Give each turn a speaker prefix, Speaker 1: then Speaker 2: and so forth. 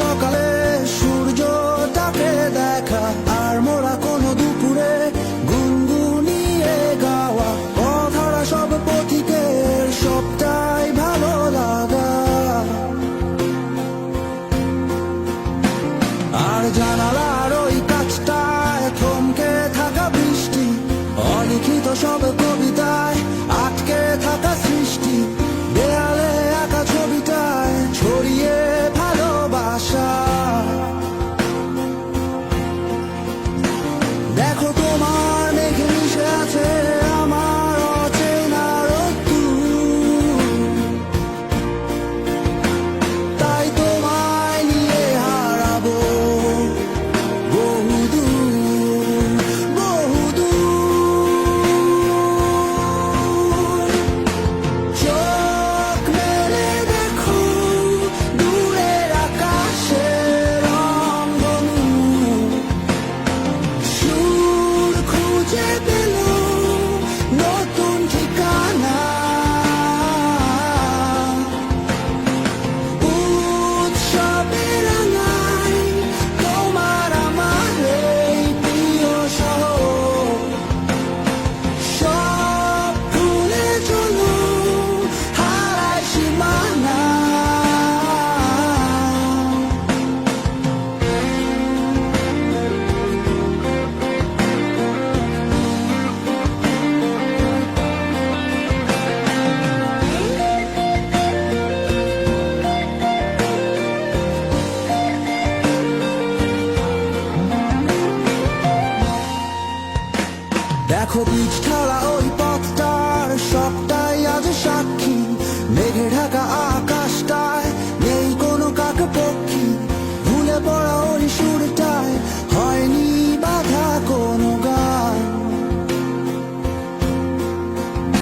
Speaker 1: সকালে সূর্যটাকে দেখা, আর মোরা কোনো দুপুরে গুনগুনিয়ে গাওয়া কথাটা সব পথিকের সবটাই ভালো লাগা। আর জানালার ওই কাছটায় থমকে থাকা বৃষ্টি, অলিখিত সব কবিতায় আটকে থাকা সৃষ্টি, দেয়ালে আঁকা ছবিটায় ছড়িয়ে ভালোবাসা। দেখো তোমার মেঘে মিশে আছে আমার অচেনা রোদ্দুর, তাই তোমায় নিয়ে হারাবো বহুদূর বহুদূর। চোখ মেলে দেখো দূরের আকাশের রংধনু, সুর খুঁজে পেল নতুন ঠিকানা। উৎসবের রাঙায় তোমার আমার এই প্রিয় শহর, সব ভুলে চলো হারায় সীমানা। দেখো বীজ ঢালা ওই পথটার সবটাই আজ সাক্ষী, মেঘে ঢাকা আকাশটায় নেই কোনো কাক পক্ষী, ভুলে পড়া